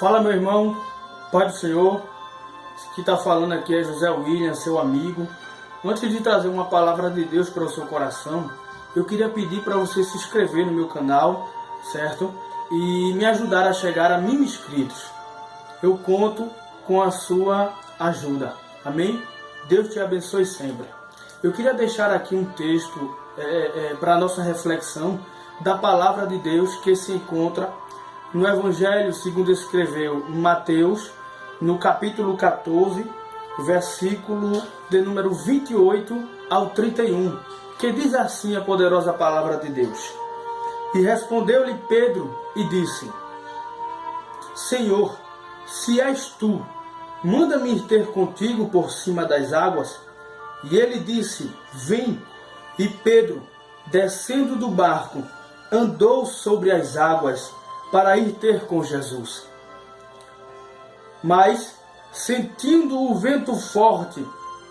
Fala, meu irmão, Pai do Senhor. Que está falando aqui é José William, seu amigo. Antes de trazer uma palavra de Deus para o seu coração, eu queria pedir para você se inscrever no meu canal, certo? E me ajudar a chegar a 1000 inscritos. Eu conto com a sua ajuda. Amém? Deus te abençoe sempre. Eu queria deixar aqui um texto para a nossa reflexão da palavra de Deus que se encontra no Evangelho segundo escreveu Mateus, no capítulo 14, versículo de número 28 ao 31, que diz assim a poderosa palavra de Deus. E respondeu-lhe Pedro e disse: Senhor, se és tu, manda-me ir ter contigo por cima das águas. E ele disse: Vem. E Pedro, descendo do barco, andou sobre as águas para ir ter com Jesus. Mas, sentindo o vento forte,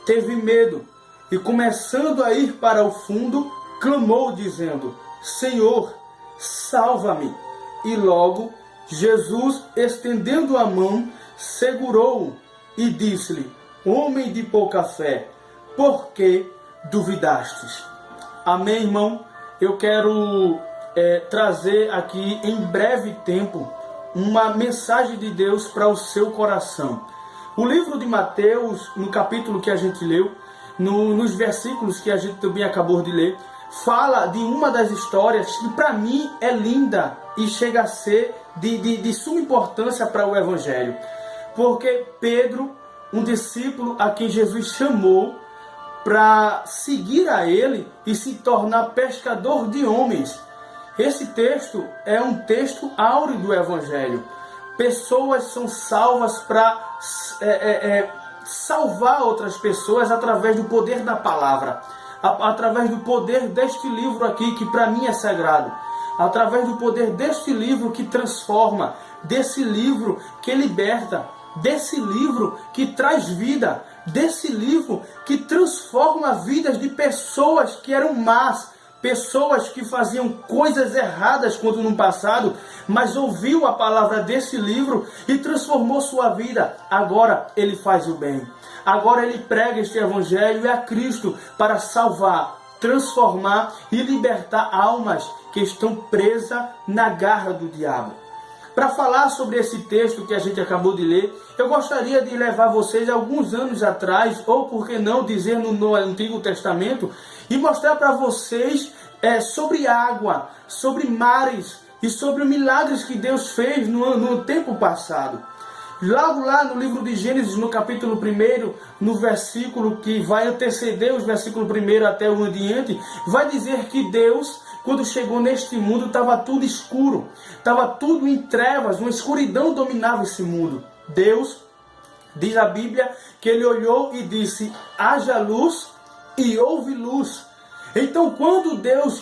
teve medo e, começando a ir para o fundo, clamou, dizendo: Senhor, salva-me! E logo, Jesus, estendendo a mão, segurou-o e disse-lhe: Homem de pouca fé, por que duvidastes? Amém, irmão? Eu quero trazer aqui em breve tempo uma mensagem de Deus para o seu coração. O livro de Mateus, no capítulo que a gente leu, nos versículos que a gente também acabou de ler, fala de uma das histórias que para mim é linda e chega a ser de suma importância para o Evangelho. Porque Pedro, um discípulo a quem Jesus chamou para seguir a ele e se tornar pescador de homens. Esse texto é um texto áureo do Evangelho. Pessoas são salvas para salvar outras pessoas através do poder da palavra, através do poder deste livro aqui, que para mim é sagrado, através do poder deste livro que transforma, desse livro que liberta, desse livro que traz vida, desse livro que transforma vidas de pessoas que eram más, pessoas que faziam coisas erradas quando no passado, mas ouviu a palavra desse livro e transformou sua vida. Agora ele faz o bem. Agora ele prega este evangelho e a Cristo para salvar, transformar e libertar almas que estão presas na garra do diabo. Para falar sobre esse texto que a gente acabou de ler, eu gostaria de levar vocês alguns anos atrás, ou por que não dizer no Antigo Testamento, e mostrar para vocês sobre água, sobre mares e sobre milagres que Deus fez no tempo passado. Logo lá no livro de Gênesis, no capítulo 1, no versículo que vai anteceder os versículos 1 até o adiante, vai dizer que Deus, quando chegou neste mundo, estava tudo escuro, estava tudo em trevas, uma escuridão dominava esse mundo. Deus, diz a Bíblia, que ele olhou e disse: haja luz, e houve luz. Então, quando Deus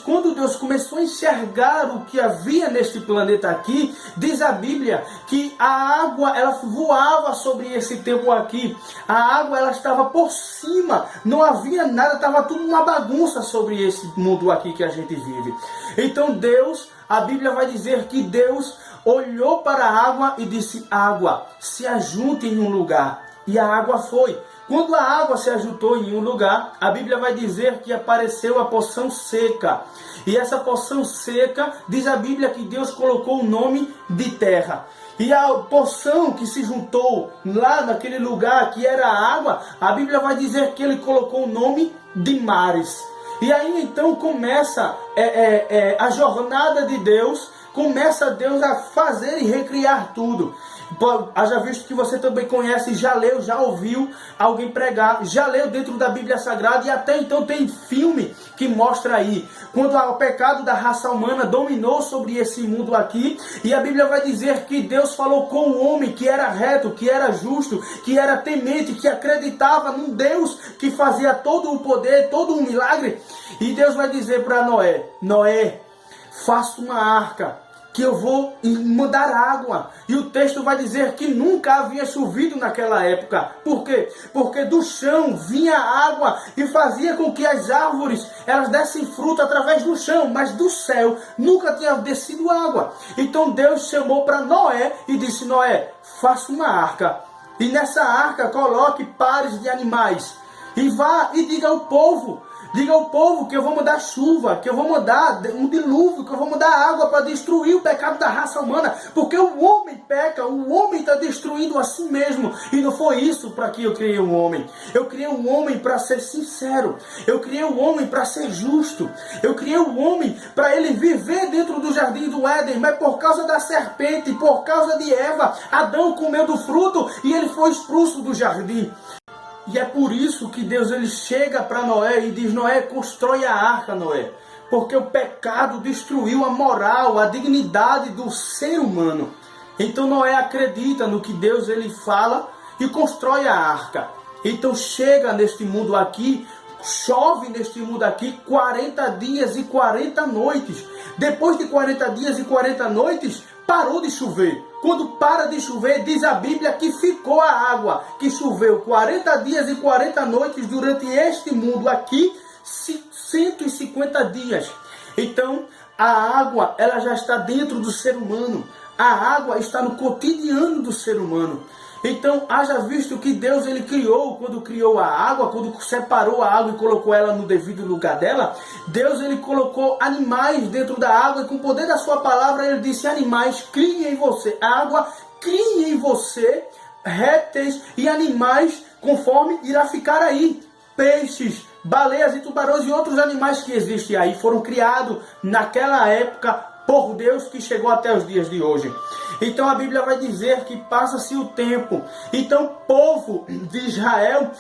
começou a enxergar o que havia neste planeta aqui, diz a Bíblia que a água ela voava sobre esse tempo aqui. A água ela estava por cima, não havia nada, estava tudo uma bagunça sobre esse mundo aqui que a gente vive. Então Deus, a Bíblia vai dizer que Deus olhou para a água e disse: água, se ajunte em um lugar. E a água foi. Quando a água se ajuntou em um lugar, a Bíblia vai dizer que apareceu a porção seca. E essa porção seca, diz a Bíblia que Deus colocou o nome de terra. E a porção que se juntou lá naquele lugar que era a água, a Bíblia vai dizer que ele colocou o nome de mares. E aí então começa a jornada de Deus, começa Deus a fazer e recriar tudo. Haja visto que você também conhece, já leu, já ouviu alguém pregar, já leu dentro da Bíblia Sagrada, e até então tem filme que mostra aí, quando o pecado da raça humana dominou sobre esse mundo aqui, e a Bíblia vai dizer que Deus falou com o homem que era reto, que era justo, que era temente, que acreditava num Deus que fazia todo o poder, todo o milagre, e Deus vai dizer para Noé: Noé, faça uma arca que eu vou mandar água. E o texto vai dizer que nunca havia chovido naquela época. Por quê? Porque do chão vinha água e fazia com que as árvores elas dessem fruto através do chão, mas do céu nunca tinha descido água. Então Deus chamou para Noé e disse: Noé, faça uma arca. E nessa arca coloque pares de animais. E vá e diga ao povo que eu vou mandar chuva, que eu vou mandar um dilúvio, que eu vou mandar água para destruir o pecado da raça humana. Porque o homem peca, o homem está destruindo a si mesmo. E não foi isso para que eu criei um homem. Eu criei um homem para ser sincero. Eu criei um homem para ser justo. Eu criei um homem para ele viver dentro do jardim do Éden. Mas por causa da serpente, por causa de Eva, Adão comeu do fruto e ele foi expulso do jardim. E é por isso que Deus ele chega para Noé e diz: Noé, constrói a arca, Noé. Porque o pecado destruiu a moral, a dignidade do ser humano. Então Noé acredita no que Deus ele fala e constrói a arca. Então chega neste mundo aqui, chove neste mundo aqui 40 dias e 40 noites. Depois de 40 dias e 40 noites, parou de chover. Quando para de chover, diz a Bíblia que ficou a água, que choveu 40 dias e 40 noites durante este mundo aqui, 150 dias. Então, a água, ela já está dentro do ser humano. A água está no cotidiano do ser humano. Então, haja visto que Deus ele criou, quando criou a água, quando separou a água e colocou ela no devido lugar dela, Deus ele colocou animais dentro da água e com o poder da sua palavra ele disse: animais, criem em você água, criem em você répteis e animais conforme irá ficar aí. Peixes, baleias e tubarões e outros animais que existem aí foram criados naquela época por Deus, que chegou até os dias de hoje. Então a Bíblia vai dizer que passa-se o tempo. Então o povo de Israel,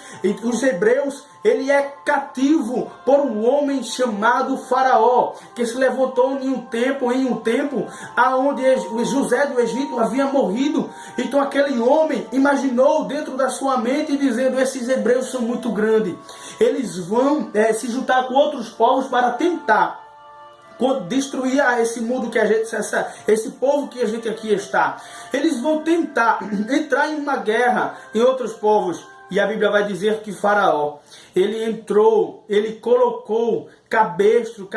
os hebreus, ele é cativo por um homem chamado Faraó, que se levantou em um tempo aonde José do Egito havia morrido. Então aquele homem imaginou dentro da sua mente dizendo: esses hebreus são muito grandes, eles vão se juntar com outros povos para tentar destruir esse mundo que a gente, esse povo que a gente aqui está. Eles vão tentar entrar em uma guerra em outros povos. E a Bíblia vai dizer que Faraó, ele entrou, ele colocou cabresto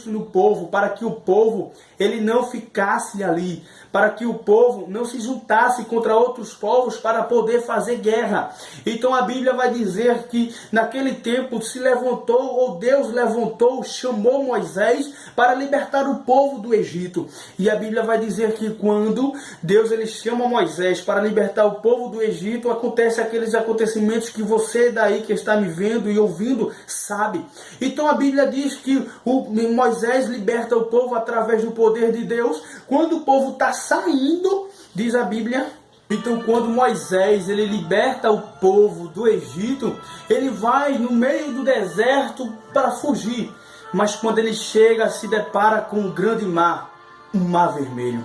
no povo, para que o povo ele não ficasse ali, para que o povo não se juntasse contra outros povos para poder fazer guerra. Então a Bíblia vai dizer que naquele tempo se levantou, ou Deus levantou, chamou Moisés para libertar o povo do Egito. E a Bíblia vai dizer que quando Deus ele chama Moisés para libertar o povo do Egito, acontece aqueles acontecimentos que você daí que está me vendo e ouvindo sabe. Então a Bíblia diz que Moisés liberta o povo através do poder de Deus. Quando o povo está saindo, diz a Bíblia, então quando Moisés ele liberta o povo do Egito, ele vai no meio do deserto para fugir. Mas quando ele chega, se depara com um grande mar, um mar vermelho.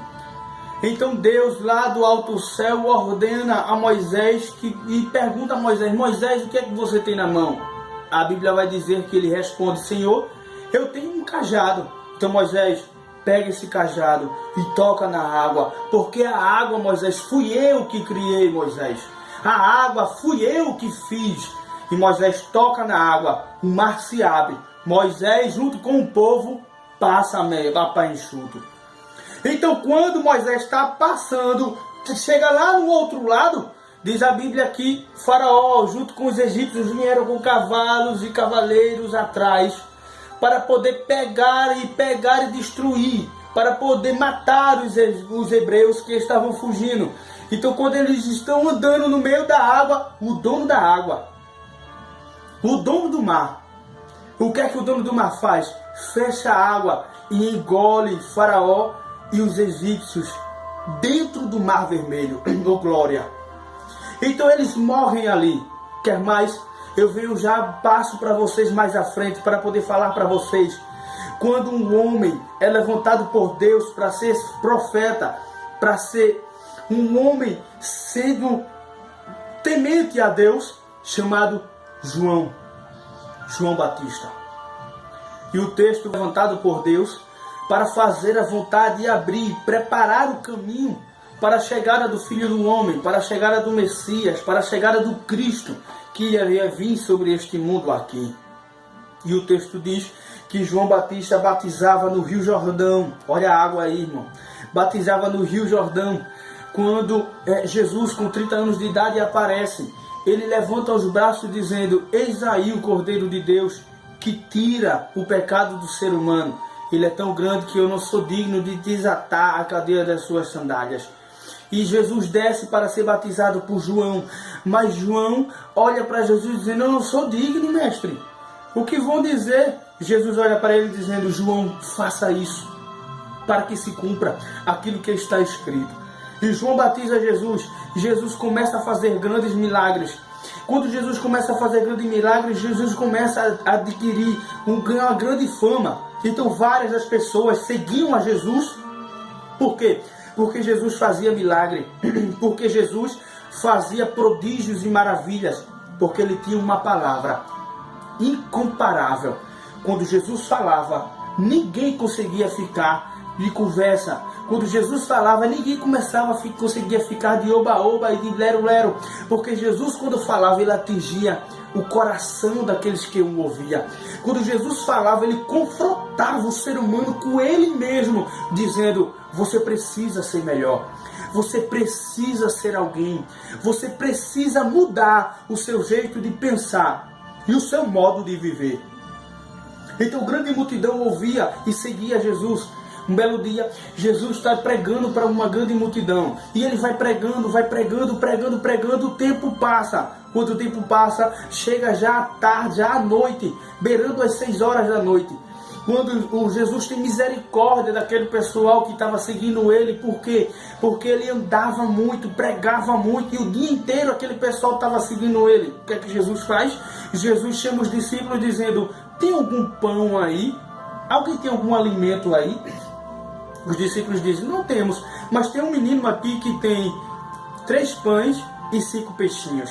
Então Deus lá do alto céu ordena a Moisés e pergunta a Moisés: Moisés, o que é que você tem na mão? A Bíblia vai dizer que ele responde: Senhor, eu tenho um cajado. Então Moisés, pega esse cajado e toca na água, porque a água, Moisés, fui eu que criei, Moisés. A água fui eu que fiz. E Moisés toca na água, o mar se abre. Moisés, junto com o povo, passa a pé enxuto. Então, quando Moisés está passando, chega lá no outro lado, diz a Bíblia que Faraó, junto com os egípcios, vieram com cavalos e cavaleiros atrás, para poder pegar e destruir, para poder matar os hebreus que estavam fugindo. Então, quando eles estão andando no meio da água, o dono da água, o dono do mar, o que é que o dono do mar faz? Fecha a água e engole Faraó e os egípcios dentro do mar vermelho. Oh glória! Então eles morrem ali. Quer mais? Eu venho já, passo para vocês mais à frente para poder falar para vocês. Quando um homem é levantado por Deus para ser profeta, para ser um homem sendo temente a Deus, chamado João Batista. E o texto levantado por Deus para fazer a vontade e abrir, preparar o caminho para a chegada do Filho do Homem, para a chegada do Messias, para a chegada do Cristo, que iria vir sobre este mundo aqui. E o texto diz que João Batista batizava no Rio Jordão. Olha a água aí, irmão. Batizava no Rio Jordão. Quando Jesus, com 30 anos de idade, aparece, ele levanta os braços dizendo: eis aí o Cordeiro de Deus que tira o pecado do ser humano. Ele é tão grande que eu não sou digno de desatar a cadeia das suas sandálias. E Jesus desce para ser batizado por João. Mas João olha para Jesus dizendo: eu não sou digno, mestre. O que vão dizer? Jesus olha para ele dizendo: João, faça isso, para que se cumpra aquilo que está escrito. E João batiza Jesus. Jesus começa a fazer grandes milagres. Quando Jesus começa a fazer grandes milagres, Jesus começa a adquirir uma grande fama. Então várias das pessoas seguiam a Jesus. Por quê? Porque Jesus fazia milagre. Porque Jesus fazia prodígios e maravilhas. Porque ele tinha uma palavra incomparável. Quando Jesus falava, ninguém conseguia ficar de conversa. Quando Jesus falava, ninguém conseguia ficar de oba-oba e de lero-lero. Porque Jesus, quando falava, ele atingia o coração daqueles que o ouviam. Quando Jesus falava, ele confrontava o ser humano com ele mesmo, dizendo: você precisa ser melhor. Você precisa ser alguém. Você precisa mudar o seu jeito de pensar e o seu modo de viver. Então grande multidão ouvia e seguia Jesus. Um belo dia, Jesus está pregando para uma grande multidão. E ele vai pregando, o tempo passa. Quando o tempo passa, chega já à tarde, já à noite, beirando as 6 horas da noite. Quando o Jesus tem misericórdia daquele pessoal que estava seguindo ele. Por quê? Porque ele andava muito, pregava muito, e o dia inteiro aquele pessoal estava seguindo ele. O que é que Jesus faz? Jesus chama os discípulos dizendo: tem algum pão aí? Alguém tem algum alimento aí? Os discípulos dizem: não temos, mas tem um menino aqui que tem 3 pães e 5 peixinhos.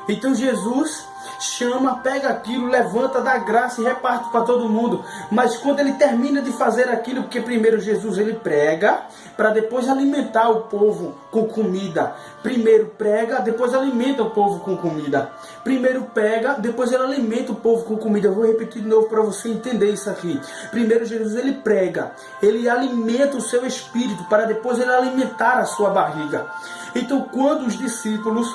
Então Jesus chama, pega aquilo, levanta, dá graça e reparte para todo mundo. Mas quando ele termina de fazer aquilo, porque primeiro Jesus ele prega, para depois alimentar o povo com comida. Primeiro prega, depois alimenta o povo com comida. Primeiro pega, depois ele alimenta o povo com comida. Eu vou repetir de novo para você entender isso aqui. Primeiro Jesus ele prega, ele alimenta o seu espírito, para depois ele alimentar a sua barriga. Então quando os discípulos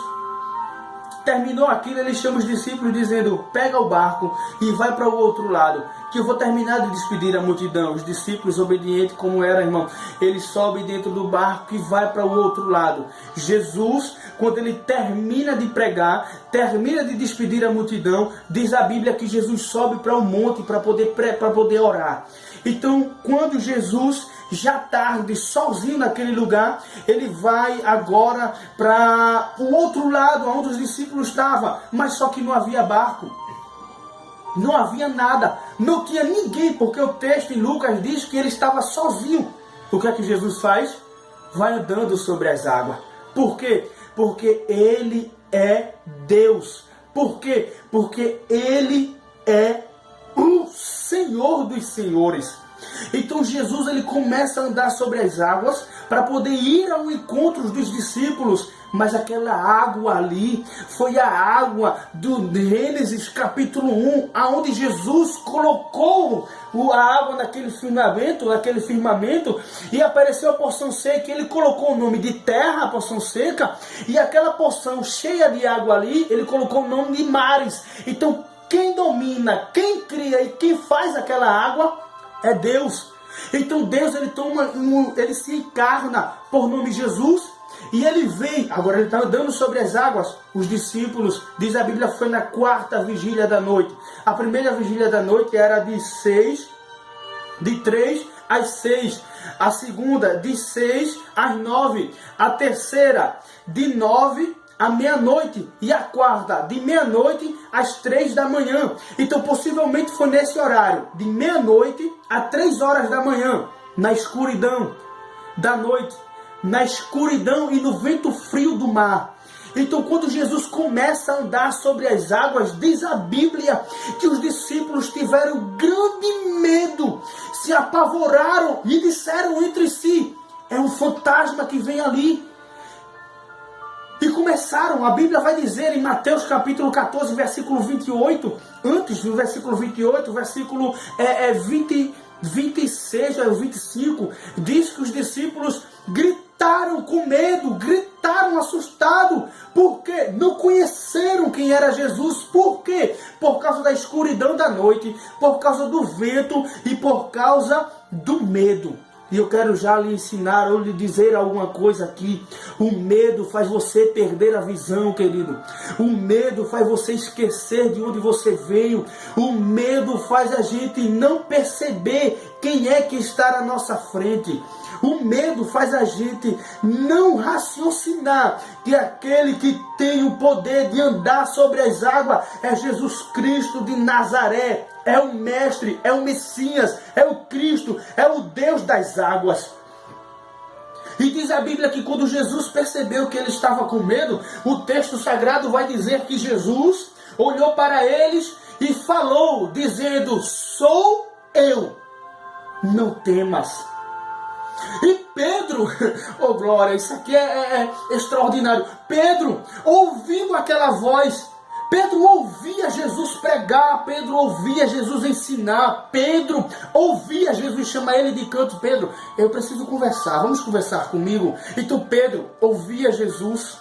terminou aquilo, ele chama os discípulos dizendo: pega o barco e vai para o outro lado, que eu vou terminar de despedir a multidão. Os discípulos, obedientes como eram, irmão, eles sobem dentro do barco e vai para o outro lado. Jesus, quando ele termina de pregar, termina de despedir a multidão, diz a Bíblia que Jesus sobe para um monte para poder orar. Então, quando Jesus, já tarde, sozinho naquele lugar, ele vai agora para o outro lado, onde os discípulos estavam, mas só que não havia barco, não havia nada, não tinha ninguém, porque o texto em Lucas diz que ele estava sozinho. O que é que Jesus faz? Vai andando sobre as águas. Por quê? Porque ele é Deus. Por quê? Porque ele é o Senhor dos senhores. Então Jesus ele começa a andar sobre as águas para poder ir ao encontro dos discípulos. Mas aquela água ali foi a água do Gênesis capítulo 1, aonde Jesus colocou a água naquele firmamento, e apareceu a porção seca. Ele colocou o nome de terra, a porção seca, e aquela porção cheia de água ali, ele colocou o nome de mares. Então quem domina, quem cria e quem faz aquela água é Deus. Então Deus ele se encarna por nome Jesus. E ele vem, agora ele está andando sobre as águas. Os discípulos, diz a Bíblia, foi na 4ª vigília da noite. A primeira vigília da noite era de 3 às 6. A segunda, de 6 às 9. A terceira, de 9 à meia-noite. E a quarta, de meia-noite às 3 da manhã. Então possivelmente foi nesse horário, de meia-noite a 3 horas da manhã, na escuridão da noite, na escuridão e no vento frio do mar. Então, quando Jesus começa a andar sobre as águas, diz a Bíblia que os discípulos tiveram grande medo, se apavoraram e disseram entre si: é um fantasma que vem ali. E começaram, a Bíblia vai dizer em Mateus capítulo 14, versículo 28, antes do versículo 28, versículo 26 ao 25, diz que os discípulos gritaram com medo, gritaram assustados, porque não conheceram quem era Jesus. Por quê? Por causa da escuridão da noite, por causa do vento e por causa do medo. E eu quero já lhe ensinar ou lhe dizer alguma coisa aqui. O medo faz você perder a visão, querido. O medo faz você esquecer de onde você veio. O medo faz a gente não perceber quem é que está na nossa frente. O medo faz a gente não raciocinar que aquele que tem o poder de andar sobre as águas é Jesus Cristo de Nazaré. É o Mestre, é o Messias, é o Cristo, é o Deus das águas. E diz a Bíblia que quando Jesus percebeu que ele estava com medo, o texto sagrado vai dizer que Jesus olhou para eles e falou, dizendo: sou eu, não temas. E Pedro, oh glória, isso aqui é extraordinário. Pedro, ouvindo aquela voz, Pedro ouvia Jesus pregar, Pedro ouvia Jesus ensinar, Pedro ouvia Jesus chamar ele de canto: Pedro, eu preciso conversar, vamos conversar comigo? Então Pedro ouvia Jesus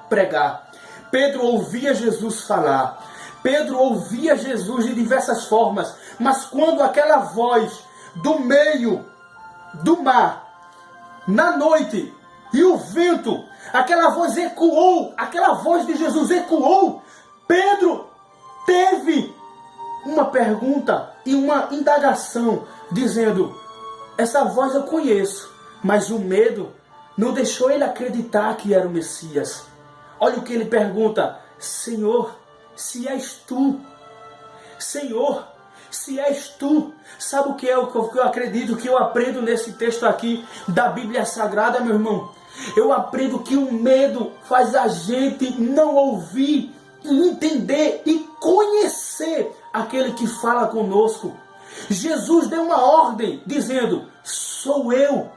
pregar, Pedro ouvia Jesus falar, Pedro ouvia Jesus de diversas formas, mas quando aquela voz do meio do mar, na noite, e o vento, aquela voz ecoou, aquela voz de Jesus ecoou, Pedro teve uma pergunta e uma indagação, dizendo: essa voz eu conheço, mas o medo não deixou ele acreditar que era o Messias. Olha o que ele pergunta: Senhor, se és tu, Senhor, se és tu. Sabe o que é o que eu acredito, que eu aprendo nesse texto aqui da Bíblia Sagrada, meu irmão? Eu aprendo que o medo faz a gente não ouvir, entender e conhecer aquele que fala conosco. Jesus deu uma ordem dizendo: sou eu,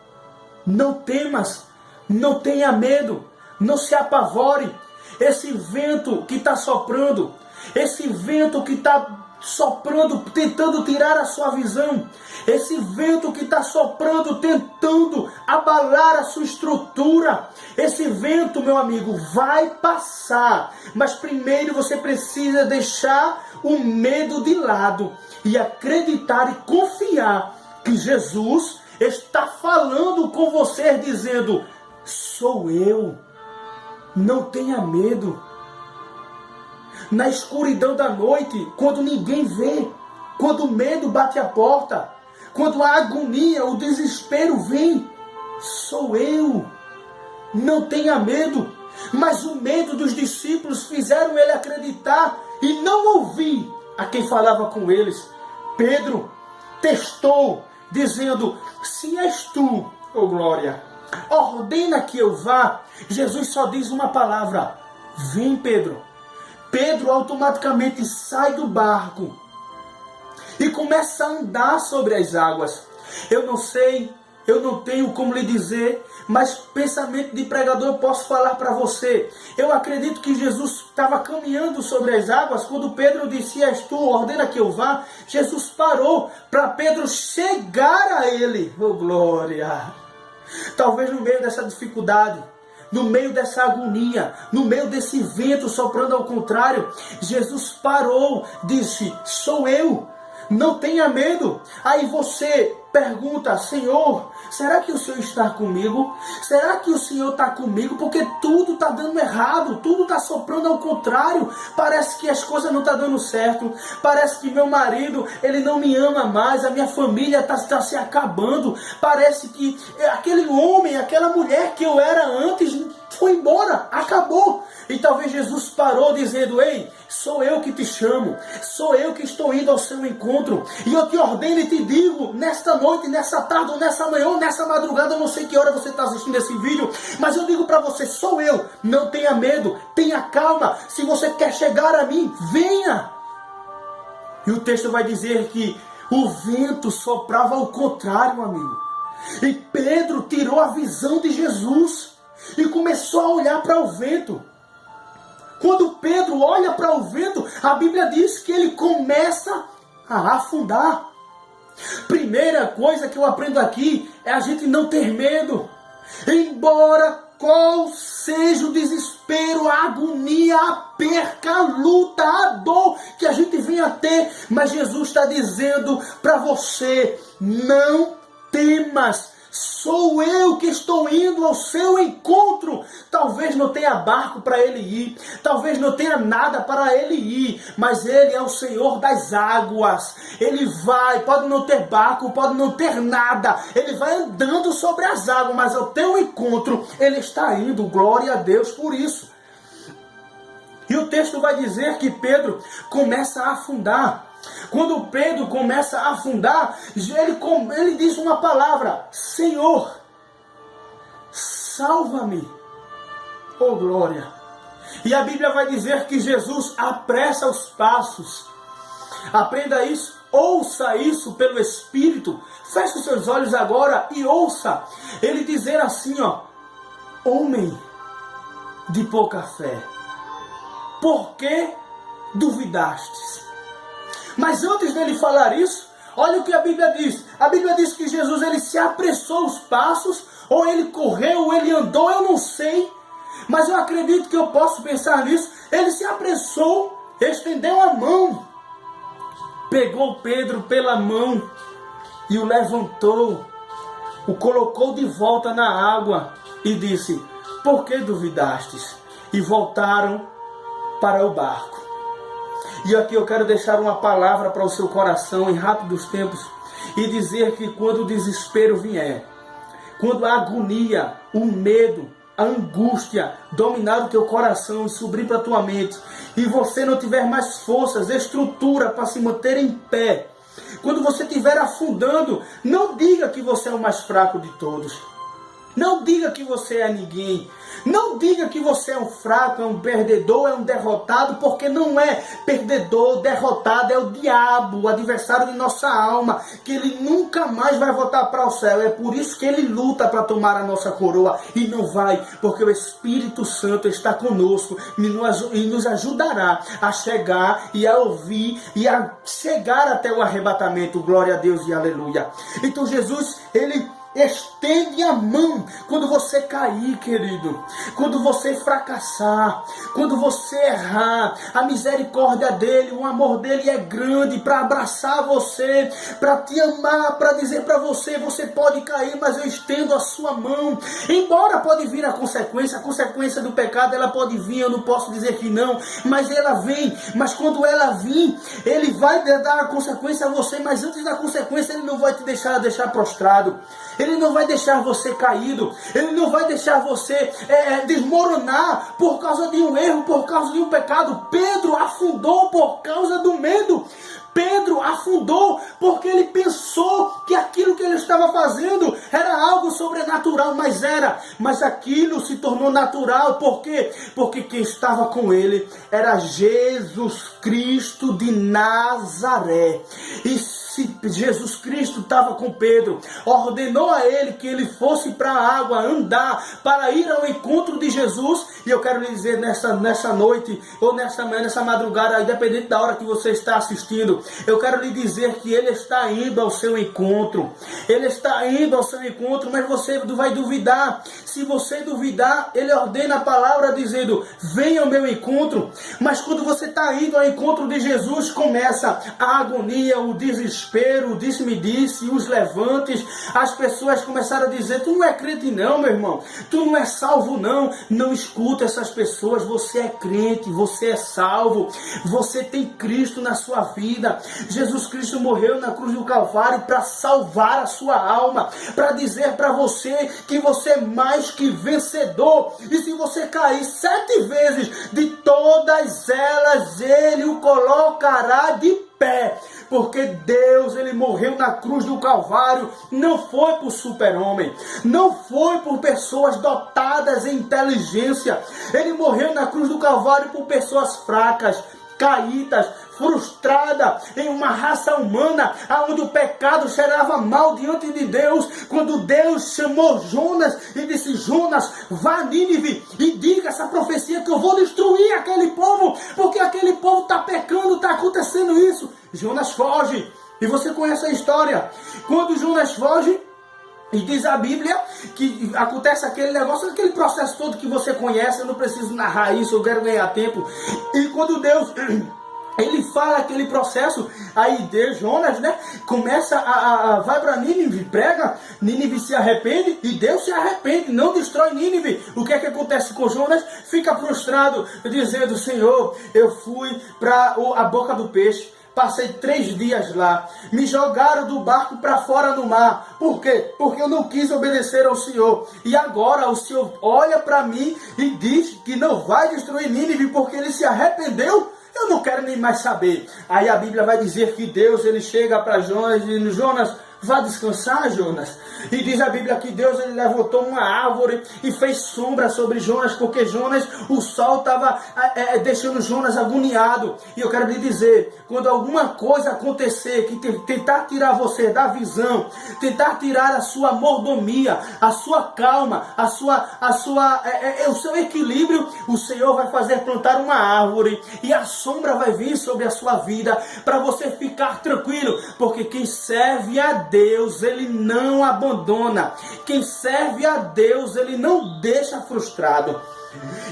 não temas, não tenha medo, não se apavore. Esse vento que está soprando, esse vento que está soprando, tentando tirar a sua visão, esse vento que está soprando, tentando abalar a sua estrutura, esse vento, meu amigo, vai passar, mas primeiro você precisa deixar o medo de lado e acreditar e confiar que Jesus está falando com você, dizendo: sou eu, não tenha medo. Na escuridão da noite, quando ninguém vê, quando o medo bate a porta, quando a agonia, o desespero vem, sou eu, não tenha medo. Mas o medo dos discípulos fizeram ele acreditar e não ouvir a quem falava com eles. Pedro testou, dizendo: se és tu, oh glória, ordena que eu vá. Jesus só diz uma palavra: vem, Pedro. Pedro automaticamente sai do barco e começa a andar sobre as águas. Eu não sei, eu não tenho como lhe dizer, mas pensamento de pregador eu posso falar para você. Eu acredito que Jesus estava caminhando sobre as águas. Quando Pedro disse: és tu, ordena que eu vá, Jesus parou para Pedro chegar a ele. Oh glória! Talvez no meio dessa dificuldade, no meio dessa agonia, no meio desse vento soprando ao contrário, Jesus parou, disse: sou eu, não tenha medo. Aí você pergunta: Senhor, será que o Senhor está comigo? Será que o Senhor está comigo? Porque tudo está dando errado, tudo está soprando ao contrário. Parece que as coisas não estão dando certo. Parece que meu marido, ele não me ama mais. A minha família está se acabando. Parece que aquele homem, aquela mulher que eu era antes foi embora, acabou. E talvez talvez Jesus parou dizendo: ei, sou eu que te chamo, sou eu que estou indo ao seu encontro, e eu te ordeno e te digo, nesta noite, nessa tarde, ou nessa manhã, ou nessa madrugada, eu não sei que hora você está assistindo esse vídeo, mas eu digo para você, sou eu, não tenha medo, tenha calma, se você quer chegar a mim, venha. E o texto vai dizer que o vento soprava ao contrário, amigo, e Pedro tirou a visão de Jesus, e começou a olhar para o vento. Quando Pedro olha para o vento, a Bíblia diz que ele começa a afundar. Primeira coisa que eu aprendo aqui é a gente não ter medo. Embora qual seja o desespero, a agonia, a perca, a luta, a dor que a gente venha a ter, mas Jesus está dizendo para você, não temas. Sou eu que estou indo ao seu encontro. Talvez não tenha barco para ele ir, talvez não tenha nada para ele ir, mas ele é o Senhor das águas. Ele vai, pode não ter barco, pode não ter nada, ele vai andando sobre as águas, mas ao teu encontro ele está indo. Glória a Deus por isso. E o texto vai dizer que Pedro começa a afundar. Quando Pedro começa a afundar, ele diz uma palavra: Senhor, salva-me. Oh glória! E a Bíblia vai dizer que Jesus apressa os passos. Aprenda isso, ouça isso pelo Espírito. Feche os seus olhos agora e ouça ele dizer assim, ó: homem de pouca fé, por que duvidastes? Mas antes dele falar isso, olha o que a Bíblia diz. A Bíblia diz que Jesus ele se apressou os passos, ou ele correu, ou ele andou, eu não sei. Mas eu acredito que eu posso pensar nisso. Ele se apressou, estendeu a mão, pegou Pedro pela mão e o levantou, o colocou de volta na água e disse: por que duvidastes? E voltaram para o barco. E aqui eu quero deixar uma palavra para o seu coração em rápidos tempos e dizer que quando o desespero vier, quando a agonia, o medo, a angústia dominar o teu coração e subir para a tua mente, e você não tiver mais forças, estrutura para se manter em pé, quando você estiver afundando, não diga que você é o mais fraco de todos. Não diga que você é ninguém. Não diga que você é um fraco, é um perdedor, é um derrotado, porque não é perdedor, derrotado, é o diabo, o adversário de nossa alma, que ele nunca mais vai voltar para o céu. É por isso que ele luta para tomar a nossa coroa e não vai, porque o Espírito Santo está conosco e nos ajudará a chegar e a ouvir e a chegar até o arrebatamento. Glória a Deus e aleluia. Então Jesus, ele estende a mão quando você cair, querido, quando você fracassar, quando você errar. A misericórdia dele, o amor dele é grande para abraçar você, para te amar, para dizer para você: você pode cair, mas eu estendo a sua mão. Embora pode vir a consequência do pecado, ela pode vir, eu não posso dizer que não, mas ela vem. Mas quando ela vir, ele vai dar a consequência a você, mas antes da consequência ele não vai te deixar prostrado. Ele não vai deixar você caído. Ele não vai deixar você desmoronar por causa de um erro, por causa de um pecado. Pedro afundou por causa do medo. Pedro afundou porque ele pensou que aquilo que ele estava fazendo era algo sobrenatural, mas aquilo se tornou natural. Por quê? Porque quem estava com ele era Jesus Cristo de Nazaré. E se Jesus Cristo estava com Pedro, ordenou a ele que ele fosse para a água andar, para ir ao encontro de Jesus. E eu quero lhe dizer nessa noite, ou nessa manhã, nessa madrugada, independente da hora que você está assistindo, eu quero lhe dizer que ele está indo ao seu encontro. Ele está indo ao seu encontro, mas você vai duvidar. Se você duvidar, ele ordena a palavra dizendo: venha ao meu encontro. Mas quando você está indo ao encontro de Jesus, começa a agonia, o desespero, desespero, disse-me-disse, os levantes, as pessoas começaram a dizer, tu não é crente não, meu irmão, tu não é salvo não. Não escuta essas pessoas, você é crente, você é salvo, você tem Cristo na sua vida. Jesus Cristo morreu na cruz do Calvário para salvar a sua alma, para dizer para você que você é mais que vencedor. E se você cair 7 vezes, de todas elas Ele o colocará de pé. Porque Deus, Ele morreu na cruz do Calvário, não foi por super-homem, não foi por pessoas dotadas em inteligência. Ele morreu na cruz do Calvário por pessoas fracas, caídas, frustradas em uma raça humana, onde o pecado cheirava mal diante de Deus. Quando Deus chamou Jonas e disse, Jonas, vá a Nínive e diga essa profecia que eu vou destruir aquele povo, porque aquele povo está pecando, está acontecendo isso. Jonas foge, e você conhece a história. Quando Jonas foge, e diz a Bíblia que acontece aquele negócio, aquele processo todo que você conhece. Eu não preciso narrar isso, eu quero ganhar tempo. E quando Deus, Ele fala aquele processo, aí Deus, Jonas, né, começa vai para Nínive, prega, Nínive se arrepende, e Deus se arrepende, não destrói Nínive. O que é que acontece com Jonas? Fica frustrado, dizendo, Senhor, eu fui para a boca do peixe, passei 3 dias lá, me jogaram do barco para fora no mar. Por quê? Porque eu não quis obedecer ao Senhor. E agora o Senhor olha para mim e diz que não vai destruir Nínive porque ele se arrependeu. Eu não quero nem mais saber. Aí a Bíblia vai dizer que Deus, ele chega para Jonas e diz, Jonas, vá descansar, Jonas. E diz a Bíblia que Deus, ele levantou uma árvore e fez sombra sobre Jonas, porque Jonas, o sol estava deixando Jonas agoniado. E eu quero lhe dizer, quando alguma coisa acontecer, que tentar tirar você da visão, tentar tirar a sua mordomia, a sua calma, o seu equilíbrio, o Senhor vai fazer plantar uma árvore e a sombra vai vir sobre a sua vida, para você ficar tranquilo, porque quem serve a Deus, ele não abandona. Quem serve a Deus, ele não deixa frustrado.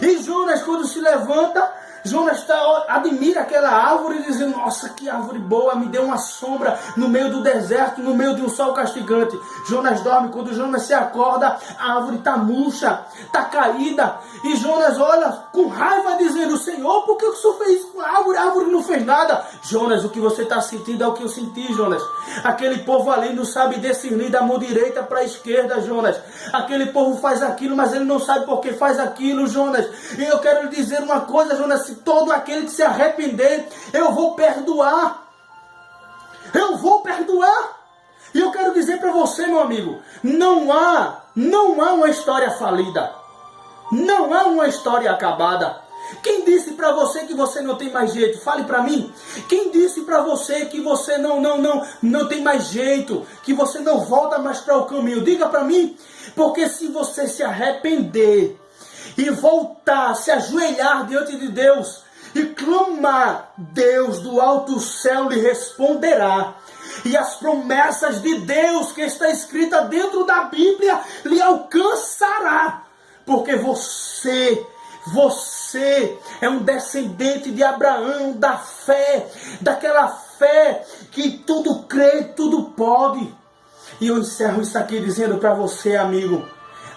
E Jonas, quando se levanta, Jonas admira aquela árvore, dizendo, nossa, que árvore boa, me deu uma sombra no meio do deserto, no meio de um sol castigante. Jonas dorme, quando Jonas se acorda, a árvore está murcha, está caída. E Jonas olha com raiva, dizendo, Senhor, por que o Senhor fez isso com a árvore? A árvore não fez nada. Jonas, o que você está sentindo é o que eu senti, Jonas. Aquele povo ali não sabe discernir da mão direita para a esquerda, Jonas. Aquele povo faz aquilo, mas ele não sabe por que faz aquilo, Jonas. E eu quero lhe dizer uma coisa, Jonas, todo aquele que se arrepender, eu vou perdoar. Eu vou perdoar. E eu quero dizer para você, meu amigo, não há uma história falida. Não há uma história acabada. Quem disse para você que você não tem mais jeito? Fale para mim. Quem disse para você que você não tem mais jeito? Que você não volta mais para o caminho? Diga para mim. Porque se você se arrepender e voltar, se ajoelhar diante de Deus e clamar, Deus do alto céu lhe responderá. E as promessas de Deus que está escrita dentro da Bíblia lhe alcançará. Porque você é um descendente de Abraão, da fé, daquela fé que tudo crê, tudo pode. E eu encerro isso aqui dizendo para você, amigo,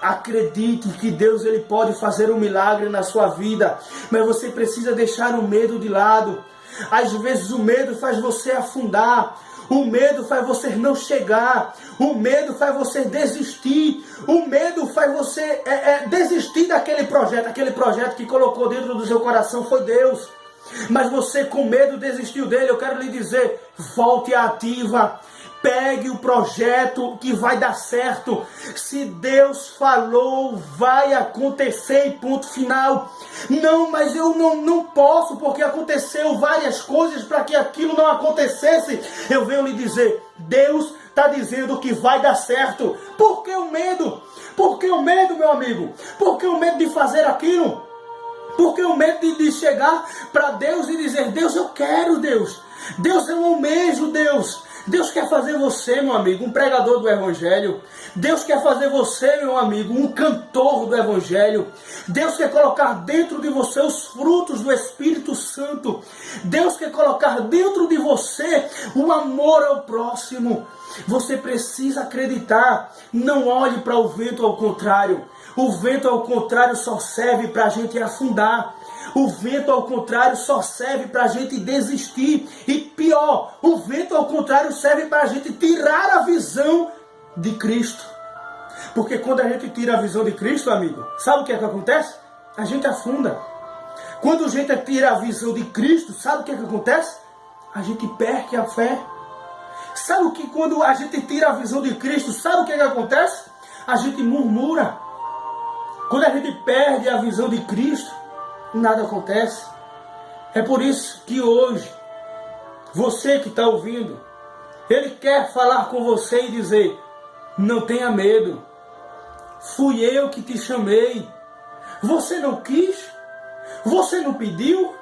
acredite que Deus, ele pode fazer um milagre na sua vida, mas você precisa deixar o medo de lado. Às vezes o medo faz você afundar, o medo faz você não chegar, o medo faz você desistir, o medo faz você desistir daquele projeto que colocou dentro do seu coração foi Deus. Mas você com medo desistiu dele. Eu quero lhe dizer, volte à ativa. Pegue o projeto que vai dar certo. Se Deus falou, vai acontecer e ponto final. Não, mas eu não posso, porque aconteceu várias coisas para que aquilo não acontecesse. Eu venho lhe dizer, Deus está dizendo que vai dar certo. Por que o medo? Por que o medo, meu amigo? Por que o medo de fazer aquilo? Por que o medo de chegar para Deus e dizer, Deus, eu quero, Deus. Deus, eu almejo, Deus. Deus quer fazer você, meu amigo, um pregador do Evangelho. Deus quer fazer você, meu amigo, um cantor do Evangelho. Deus quer colocar dentro de você os frutos do Espírito Santo. Deus quer colocar dentro de você o amor ao próximo. Você precisa acreditar. Não olhe para o vento ao contrário. O vento ao contrário só serve para a gente afundar. O vento ao contrário só serve para a gente desistir. E pior, o vento ao contrário serve para a gente tirar a visão de Cristo. Porque quando a gente tira a visão de Cristo, amigo, sabe o que é que acontece? A gente afunda. Quando a gente tira a visão de Cristo, sabe o que é que acontece? A gente perde a fé. Sabe o que quando a gente tira a visão de Cristo, sabe o que é que acontece? A gente murmura. Quando a gente perde a visão de Cristo, nada acontece. É por isso que hoje, você que está ouvindo, Ele quer falar com você e dizer: não tenha medo. Fui eu que te chamei. Você não quis? Você não pediu?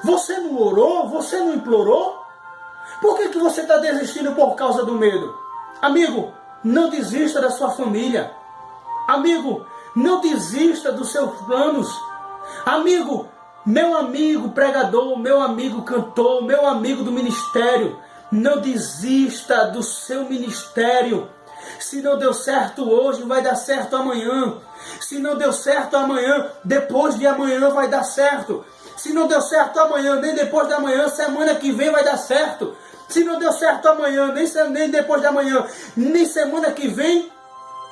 Você não orou? Você não implorou? Por que você está desistindo por causa do medo? Amigo, não desista da sua família. Amigo, não desista dos seus planos. Amigo, meu amigo pregador, meu amigo cantor, meu amigo do ministério, não desista do seu ministério. Se não deu certo hoje, vai dar certo amanhã. Se não deu certo amanhã, depois de amanhã vai dar certo. Se não deu certo amanhã, nem depois de amanhã, semana que vem vai dar certo. Se não deu certo amanhã, nem depois de amanhã, nem semana que vem,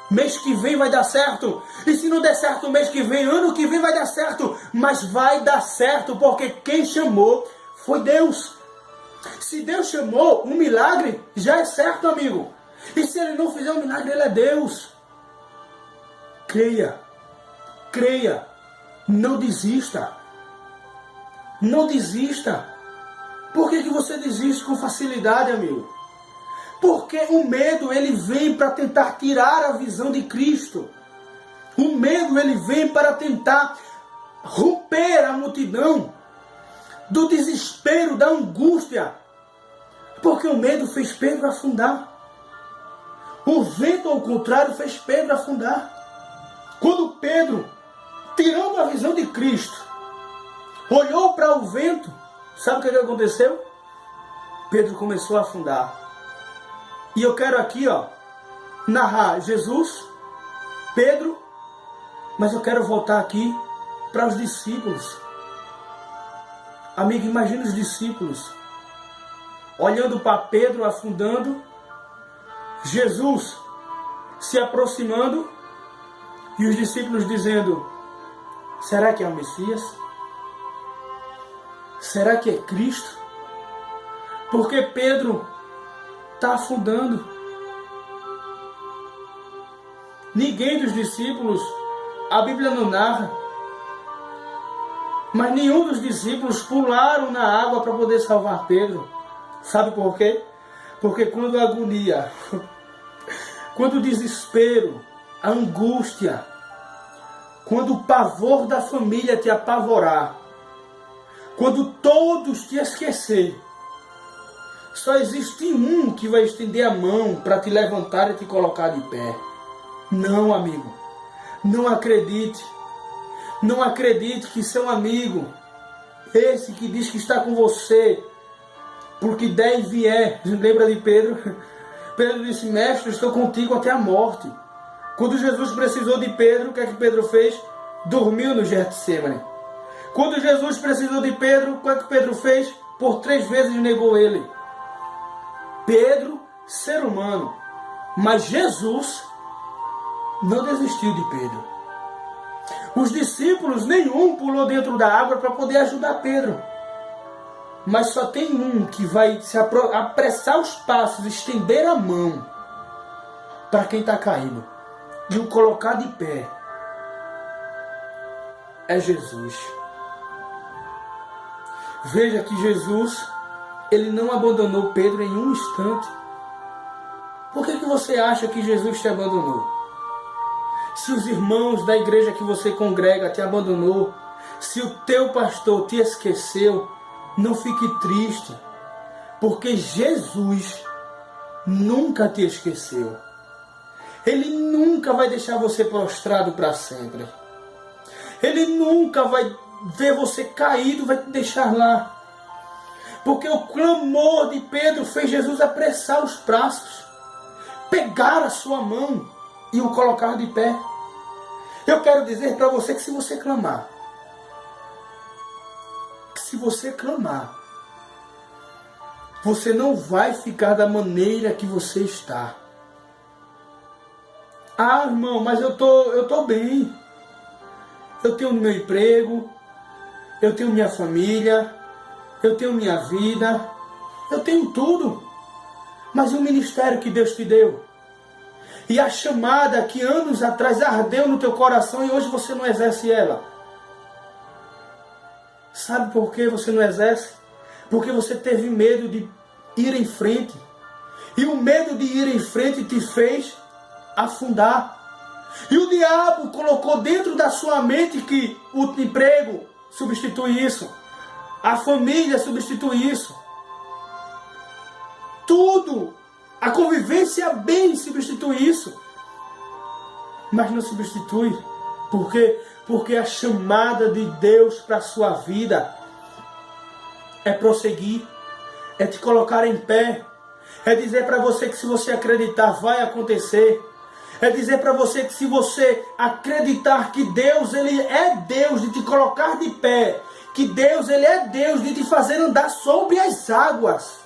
mês que vem vai dar certo. E se não der certo mês que vem, ano que vem vai dar certo. Mas vai dar certo, porque quem chamou foi Deus. Se Deus chamou, um milagre já é certo, amigo. E se Ele não fizer um milagre, Ele é Deus. Creia. Creia. Não desista. Não desista. Por que você desiste com facilidade, amigo? Porque o medo, ele vem para tentar tirar a visão de Cristo. O medo, ele vem para tentar romper a multidão do desespero, da angústia. Porque o medo fez Pedro afundar. O vento, ao contrário, fez Pedro afundar. Quando Pedro, tirando a visão de Cristo, olhou para o vento, sabe o que aconteceu? Pedro começou a afundar. E eu quero aqui, narrar Jesus, Pedro, mas eu quero voltar aqui para os discípulos. Amigo, imagine os discípulos olhando para Pedro afundando, Jesus se aproximando e os discípulos dizendo: será que é o Messias? Será que é Cristo? Porque Pedro está afundando. Ninguém dos discípulos, a Bíblia não narra, mas nenhum dos discípulos pularam na água para poder salvar Pedro. Sabe por quê? Porque quando a agonia, quando o desespero, a angústia, quando o pavor da família te apavorar, quando todos te esquecer, só existe um que vai estender a mão para te levantar e te colocar de pé. Não, amigo. Não acredite. Não acredite que seu amigo, esse que diz que está com você, porque der e vier. Lembra de Pedro? Pedro disse: mestre, estou contigo até a morte. Quando Jesus precisou de Pedro, o que é que Pedro fez? Dormiu no Getsêmani. Quando Jesus precisou de Pedro, o que é que Pedro fez? Por 3 vezes negou ele. Pedro, ser humano, mas Jesus não desistiu de Pedro. Os discípulos, nenhum pulou dentro da água para poder ajudar Pedro. Mas só tem um que vai se apressar os passos, estender a mão para quem está caído e o colocar de pé. É Jesus. Veja que Jesus, ele não abandonou Pedro em um instante. Por que você acha que Jesus te abandonou? Se os irmãos da igreja que você congrega te abandonou, se o teu pastor te esqueceu, não fique triste, porque Jesus nunca te esqueceu. Ele nunca vai deixar você prostrado para sempre. Ele nunca vai ver você caído, vai te deixar lá. Porque o clamor de Pedro fez Jesus apressar os braços, pegar a sua mão e o colocar de pé. Eu quero dizer para você que se você clamar, você não vai ficar da maneira que você está. Ah, irmão, mas eu tô bem. Eu tenho meu emprego, eu tenho minha família, eu tenho minha vida, eu tenho tudo. Mas e o ministério que Deus te deu? E a chamada que anos atrás ardeu no teu coração e hoje você não exerce ela? Sabe por que você não exerce? Porque você teve medo de ir em frente. E o medo de ir em frente te fez afundar. E o diabo colocou dentro da sua mente que o emprego substitui isso. A família substitui isso. Tudo. A convivência bem substitui isso. Mas não substitui. Por quê? Porque a chamada de Deus para a sua vida é prosseguir. É te colocar em pé. É dizer para você que se você acreditar vai acontecer. É dizer para você que se você acreditar que Deus, Ele é Deus de te colocar de pé, que Deus, Ele é Deus de te fazer andar sobre as águas,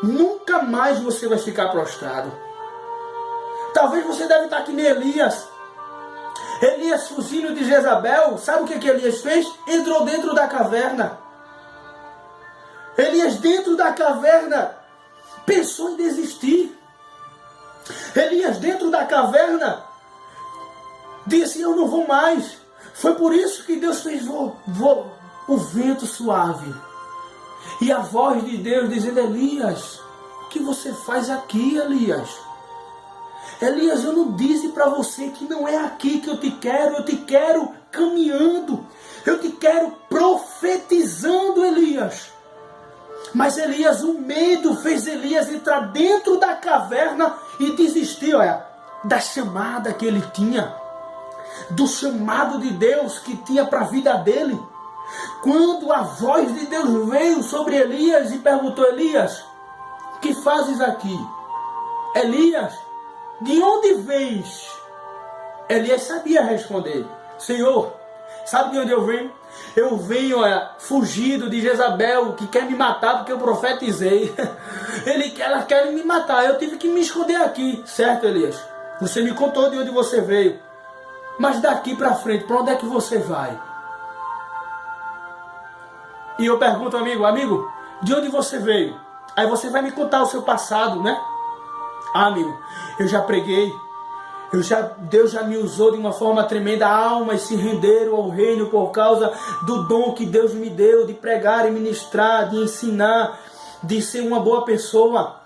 nunca mais você vai ficar prostrado. Talvez você deve estar aqui nem Elias. Elias, fugindo de Jezabel, sabe o que Elias fez? Entrou dentro da caverna. Elias, dentro da caverna, pensou em desistir. Elias, dentro da caverna, disse: eu não vou mais. Foi por isso que Deus fez o vento suave. E a voz de Deus dizendo: Elias, o que você faz aqui, Elias? Elias, eu não disse para você que não é aqui que eu te quero caminhando. Eu te quero profetizando, Elias. Mas Elias, o medo fez Elias entrar dentro da caverna e desistir, olha, da chamada que ele tinha, do chamado de Deus que tinha para a vida dele. Quando a voz de Deus veio sobre Elias e perguntou: Elias, o que fazes aqui? Elias, de onde vens? Elias sabia responder: Senhor, sabe de onde eu venho? Eu venho fugido de Jezabel, que quer me matar porque eu profetizei. Ela quer me matar, eu tive que me esconder aqui. Certo, Elias? Você me contou de onde você veio. Mas daqui para frente, para onde é que você vai? E eu pergunto, amigo, de onde você veio? Aí você vai me contar o seu passado, né? Ah, amigo, eu já preguei. Deus já me usou de uma forma tremenda. Almas se renderam ao reino por causa do dom que Deus me deu de pregar e ministrar, de ensinar, de ser uma boa pessoa.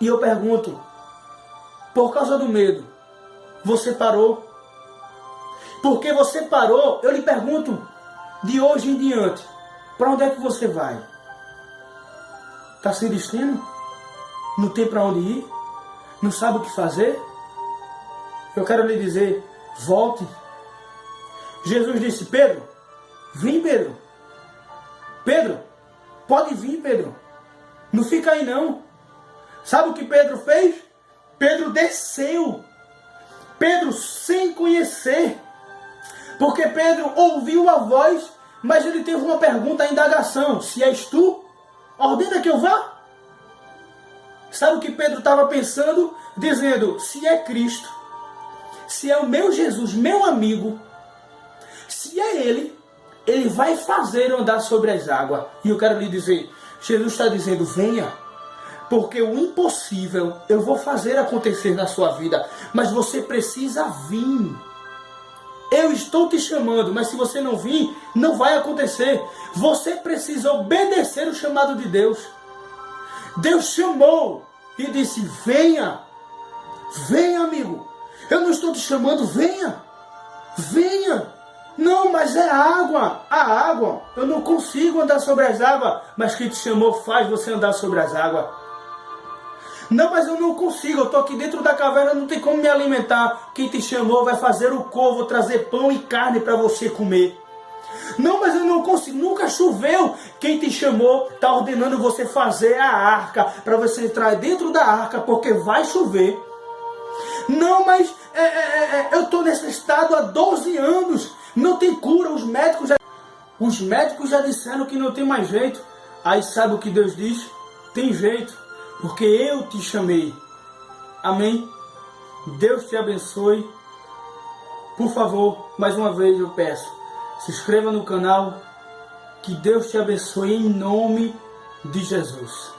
E eu pergunto, por causa do medo, você parou? Porque você parou, eu lhe pergunto, de hoje em diante, para onde é que você vai? Está sem destino? Não tem para onde ir? Não sabe o que fazer? Eu quero lhe dizer, volte. Jesus disse: Pedro, vem, Pedro. Pedro, pode vir, Pedro. Não fica aí não. Sabe o que Pedro fez? Pedro desceu. Pedro sem conhecer. Porque Pedro ouviu a voz, mas ele teve uma pergunta, a indagação: se és tu, ordena que eu vá. Sabe o que Pedro estava pensando? Dizendo: se é Cristo, se é o meu Jesus, meu amigo, se é Ele vai fazer eu andar sobre as águas. E eu quero lhe dizer, Jesus está dizendo: venha, porque o impossível eu vou fazer acontecer na sua vida, mas você precisa vir. Eu estou te chamando, mas se você não vir, não vai acontecer. Você precisa obedecer o chamado de Deus. Deus chamou e disse: venha, venha, amigo. Eu não estou te chamando, venha, venha. Não, mas é água, a água. Eu não consigo andar sobre as águas, mas quem te chamou faz você andar sobre as águas. Não, mas eu não consigo, eu estou aqui dentro da caverna, não tem como me alimentar. Quem te chamou vai fazer o corvo, trazer pão e carne para você comer. Não, mas eu não consigo, nunca choveu. Quem te chamou está ordenando você fazer a arca, para você entrar dentro da arca, porque vai chover. Não, mas eu estou nesse estado há 12 anos, não tem cura, os médicos já disseram que não tem mais jeito. Aí sabe o que Deus diz? Tem jeito, porque eu te chamei. Amém? Deus te abençoe. Por favor, mais uma vez eu peço, se inscreva no canal. Que Deus te abençoe em nome de Jesus.